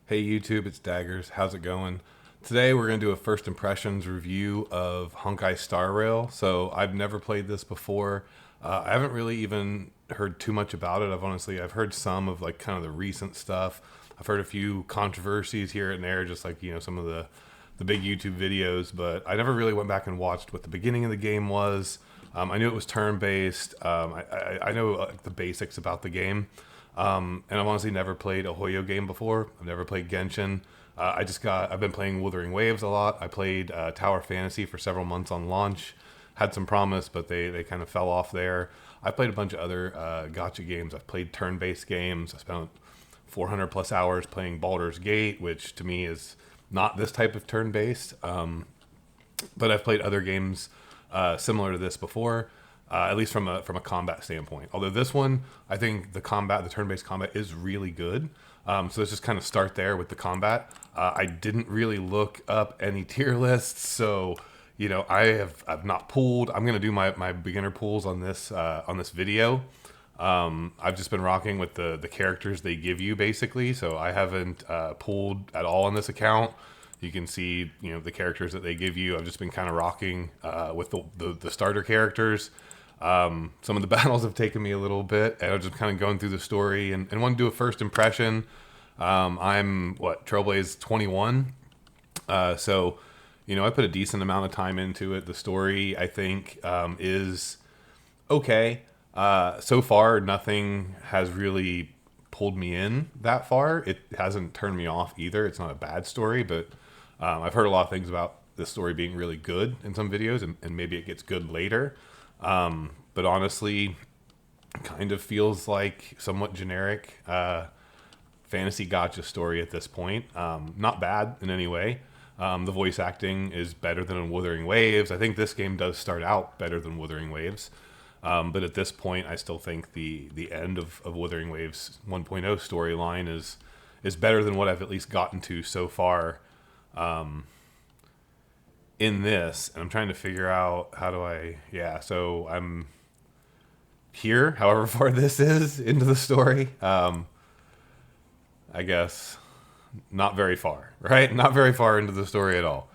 Hey YouTube, it's Daggers. How's it going? Today we're going to do a first impressions review of Honkai Star Rail. So I've never played this before. I haven't really even heard too much about it. I've heard some of like kind of the recent stuff. I've heard a few controversies here and there, just like some of the big YouTube videos. But I never really went back and watched what the beginning of the game was. I knew it was turn based. I know the basics about the game. And I've honestly never played a Hoyo game before. I've never played Genshin. I've been playing Wuthering Waves a lot. I played Tower Fantasy for several months on launch. Had some promise, but they kind of fell off there. I played a bunch of other gacha games. I've played turn-based games. I spent 400 plus hours playing Baldur's Gate, which to me is not this type of turn-based. But I've played other games similar to this before, at least from a combat standpoint. Although this one, I think the turn-based combat is really good. So let's just kind of start there with the combat. I didn't really look up any tier lists, so I've not pooled. I'm gonna do my beginner pools on this video. I've just been rocking with the characters they give you basically, so I haven't pooled at all on this account. You can see the characters that they give you. I've just been kind of rocking with the starter characters. Some of the battles have taken me a little bit, and I'm just kind of going through the story and want to do a first impression. I'm Trailblaze 21, so I put a decent amount of time into it. The story I think is okay. So far, nothing has really pulled me in that far. It hasn't turned me off either. It's not a bad story, but I've heard a lot of things about this story being really good in some videos, and maybe it gets good later. But honestly, kind of feels like somewhat generic fantasy gotcha story at this point. Not bad in any way. The voice acting is better than in Wuthering Waves. I think this game does start out better than Wuthering Waves. But at this point, I still think the end of Wuthering Waves 1.0 storyline is better than what I've at least gotten to so far in this. And I'm trying to figure out so I'm here, however far this is into the story. I guess not very far, right? Not very far into the story at all.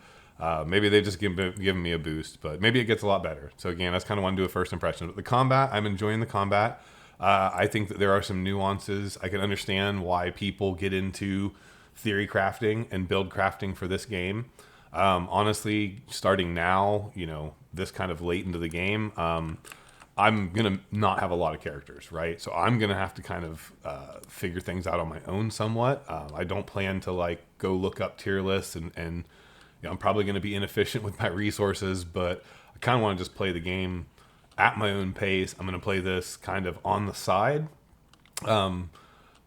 Maybe they've just given me a boost, but maybe it gets a lot better. So again, that's kind of want to do a first impression. But the combat, I'm enjoying the combat. I think that there are some nuances. I can understand why people get into theory crafting and build crafting for this game. Honestly, starting now, this kind of late into the game, I'm gonna not have a lot of characters, right? So I'm gonna have to kind of figure things out on my own somewhat. I don't plan to go look up tier lists and I'm probably going to be inefficient with my resources, but I kind of want to just play the game at my own pace. I'm going to play this kind of on the side.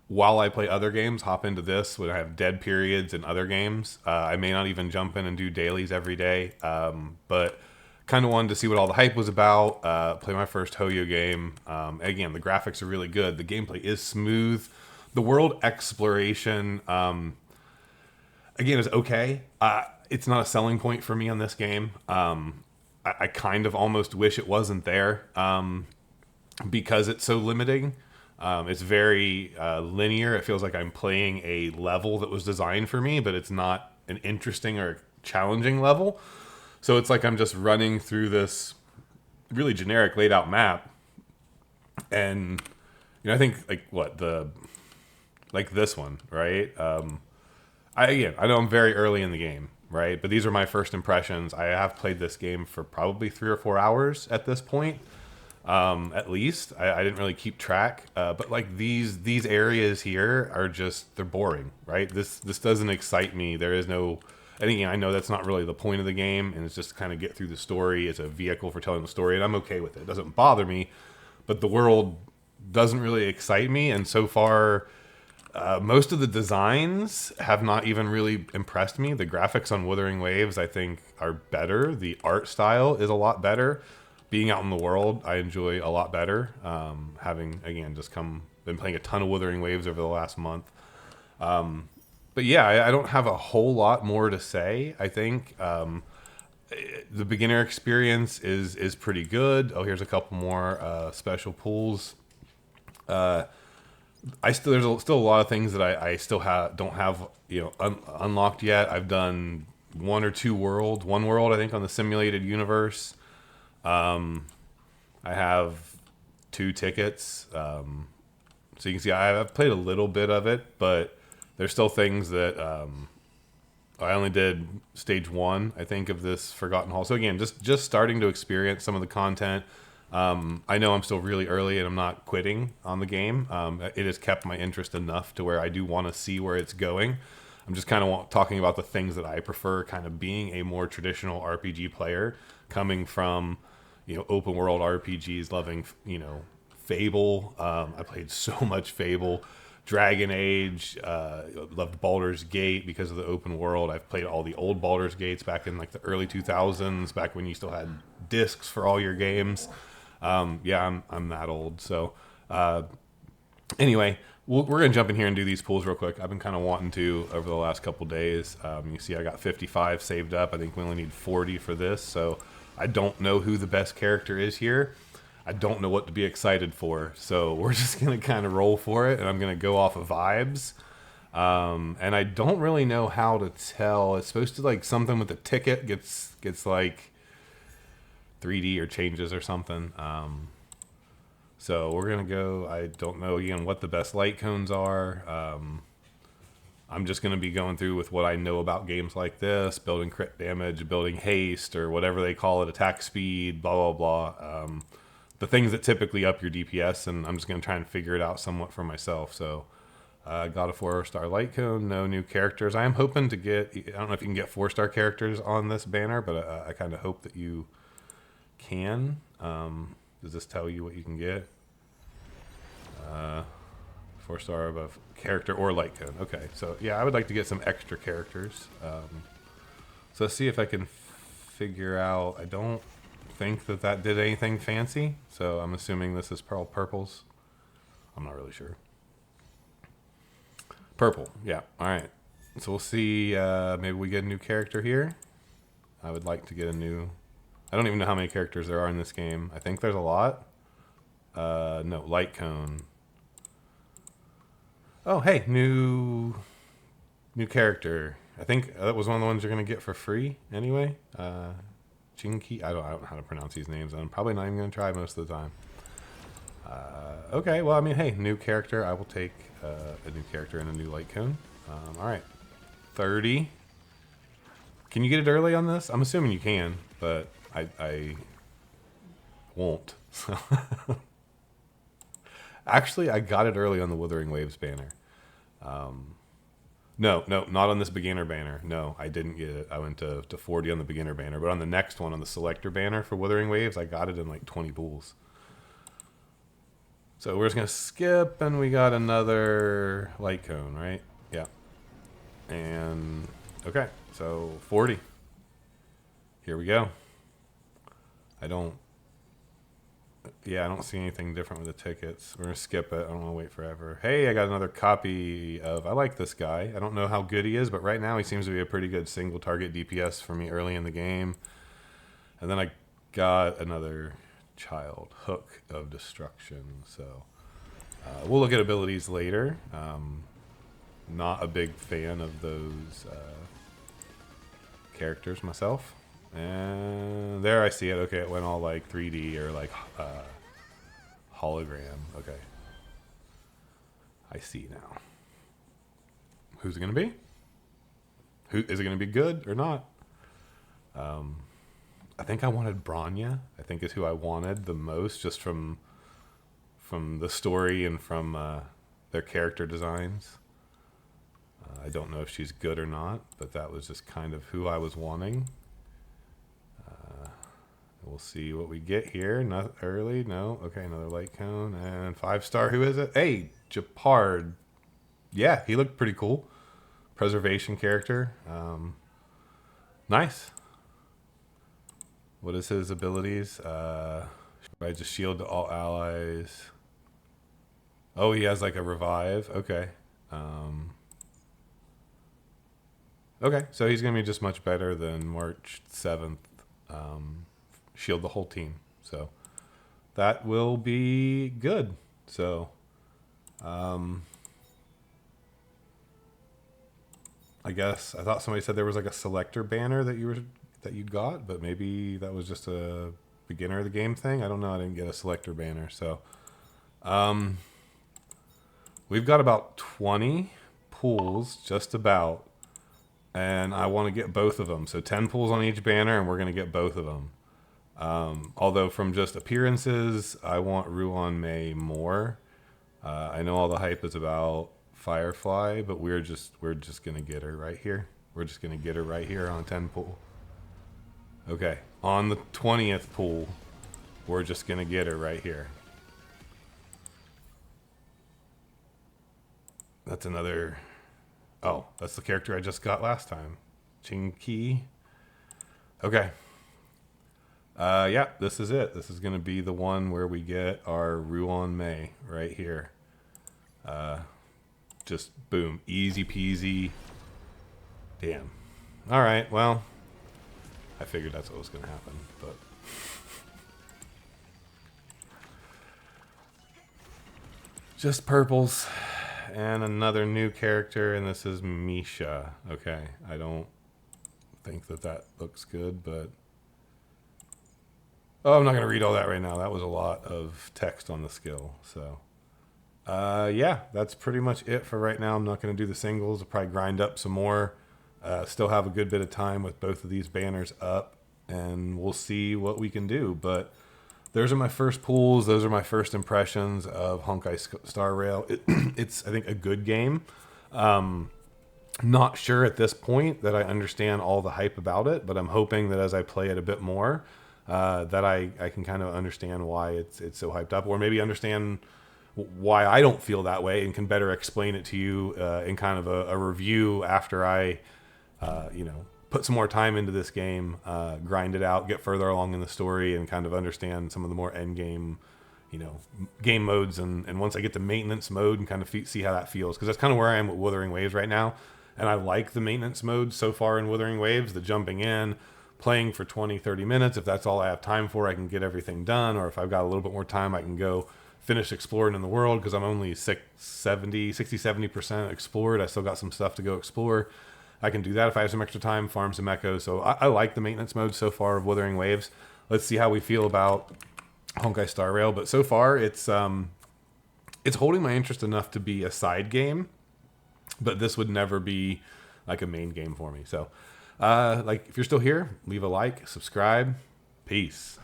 While I play other games, hop into this when I have dead periods in other games. I may not even jump in and do dailies every day, but kind of wanted to see what all the hype was about. Play my first Hoyo game. Again, the graphics are really good. The gameplay is smooth. The world exploration, again, is okay. It's not a selling point for me on this game. I kind of almost wish it wasn't there because it's so limiting. It's very linear. It feels like I'm playing a level that was designed for me, but it's not an interesting or challenging level. So it's like I'm just running through this really generic laid out map. And, I think like this one, right? I know I'm very early in the game, right? But these are my first impressions. I have played this game for probably 3 or 4 hours at this point, at least. I didn't really keep track, but these areas here are they're boring, right? This doesn't excite me. There is no, and again, I know that's not really the point of the game, and it's just to kind of get through the story. It's a vehicle for telling the story, and I'm okay with it. It doesn't bother me, but the world doesn't really excite me, and so far, most of the designs have not even really impressed me. The graphics on Wuthering Waves, I think, are better. The art style is a lot better. Being out in the world, I enjoy a lot better. Having, again, been playing a ton of Wuthering Waves over the last month. But yeah, I don't have a whole lot more to say. I think the beginner experience is pretty good. Oh, here's a couple more special pools. Still a lot of things that I still don't have unlocked yet. I've done one world I think on the simulated universe. I have 2 tickets. So you can see I've played a little bit of it, but there's still things that I only did stage 1, I think, of this Forgotten Hall. So again, just starting to experience some of the content. I know I'm still really early and I'm not quitting on the game. It has kept my interest enough to where I do want to see where it's going. I'm just kind of talking about the things that I prefer, kind of being a more traditional RPG player, coming from, open world RPGs, loving, Fable. I played so much Fable. Dragon Age, loved Baldur's Gate because of the open world. I've played all the old Baldur's Gates back in like the early 2000s, back when you still had discs for all your games. Yeah, I'm that old. So anyway, we're going to jump in here and do these pools real quick. I've been kind of wanting to over the last couple days. You see I got 55 saved up. I think we only need 40 for this. So I don't know who the best character is here. I don't know what to be excited for. So we're just going to kind of roll for it. And I'm going to go off of vibes. And I don't really know how to tell. It's supposed to like something with the ticket gets like 3D or changes or something. So we're going to go, I don't know again what the best light cones are. I'm just going to be going through with what I know about games like this, building crit damage, building haste, or whatever they call it, attack speed, blah, blah, blah. The things that typically up your DPS, and I'm just going to try and figure it out somewhat for myself. So got a 4-star light cone, no new characters. I am hoping to get, I don't know if you can get 4-star characters on this banner, but I kind of hope that you can. Does this tell you what you can get? 4-star above character or light cone. Okay, so yeah, I would like to get some extra characters. So let's see if I can figure out. I don't think that did anything fancy, so I'm assuming this is all purples. I'm not really sure. Purple, yeah. All right, so we'll see. Maybe we get a new character here. I would like to get a new. I don't even know how many characters there are in this game. I think there's a lot. No, light cone. Oh, hey, new character. I think that was one of the ones you're gonna get for free anyway. Chinky. I don't know how to pronounce these names. I'm probably not even gonna try most of the time. Okay, well, I mean, hey, new character. I will take a new character and a new light cone. All right, 30. Can you get it early on this? I'm assuming you can, but I won't. Actually, I got it early on the Wuthering Waves banner. No, not on this beginner banner. No, I didn't get it. I went to 40 on the beginner banner, but on the next one, on the selector banner for Wuthering Waves, I got it in like 20 pools. So we're just going to skip, and we got another light cone, right? Yeah. And, okay, so 40. Here we go. I don't see anything different with the tickets. We're going to skip it. I don't want to wait forever. Hey, I got another copy of... I like this guy. I don't know how good he is, but right now he seems to be a pretty good single target DPS for me early in the game. And then I got another child, Hook of Destruction. So we'll look at abilities later. Not a big fan of those characters myself. And there I see it. Okay, it went all like 3D or like hologram. Okay. I see now. Who's it going to be? Is it going to be good or not? I think I wanted Branya. I think is who I wanted the most, just from the story and from their character designs. I don't know if she's good or not, but that was just kind of who I was wanting. We'll see what we get here. Not early. No. Okay, another light cone. And 5-star. Who is it? Hey, Japard. Yeah, he looked pretty cool. Preservation character. Nice. What is his abilities? Provides a shield to all allies. Oh, he has like a revive. Okay. Okay, so he's going to be just much better than March 7th. Shield the whole team. So that will be good. So I guess I thought somebody said there was like a selector banner that you got, but maybe that was just a beginner of the game thing. I don't know. I didn't get a selector banner, so we've got about 20 pools, just about, and I want to get both of them. So 10 pools on each banner, and we're going to get both of them. Although from just appearances, I want Ruan Mei more. I know all the hype is about Firefly, but we're just gonna get her right here. We're just gonna get her right here on 10 pool. Okay, on the 20th pool, we're just gonna get her right here. That's another. Oh, that's the character I just got last time, Chinky. Okay. Yeah, this is it. This is gonna be the one where we get our Ruan Mei right here. Just boom, easy peasy. Damn. All right, well, I figured that's what was going to happen, but just purples and another new character, and this is Misha. Okay, I don't think that looks good, but oh, I'm not going to read all that right now. That was a lot of text on the skill, so yeah, that's pretty much it for right now. I'm not going to do the singles. I'll probably grind up some more. Still have a good bit of time with both of these banners up, and we'll see what we can do. But those are my first pools. Those are my first impressions of Honkai Star Rail. It's, I think, a good game. Not sure at this point that I understand all the hype about it, but I'm hoping that as I play it a bit more, that I can kind of understand why it's so hyped up, or maybe understand why I don't feel that way and can better explain it to you in kind of a review after I, put some more time into this game, grind it out, get further along in the story, and kind of understand some of the more end game, game modes. And once I get to maintenance mode and kind of see how that feels, because that's kind of where I am with Wuthering Waves right now. And I like the maintenance mode so far in Wuthering Waves, the jumping in, playing for 20, 30 minutes. If that's all I have time for, I can get everything done. Or if I've got a little bit more time, I can go finish exploring in the world, because I'm only 60-70% explored. I still got some stuff to go explore. I can do that if I have some extra time, farm some echoes. So I like the maintenance mode so far of Wuthering Waves. Let's see how we feel about Honkai Star Rail. But so far, it's holding my interest enough to be a side game, but this would never be like a main game for me. So if you're still here, leave a like, subscribe. Peace.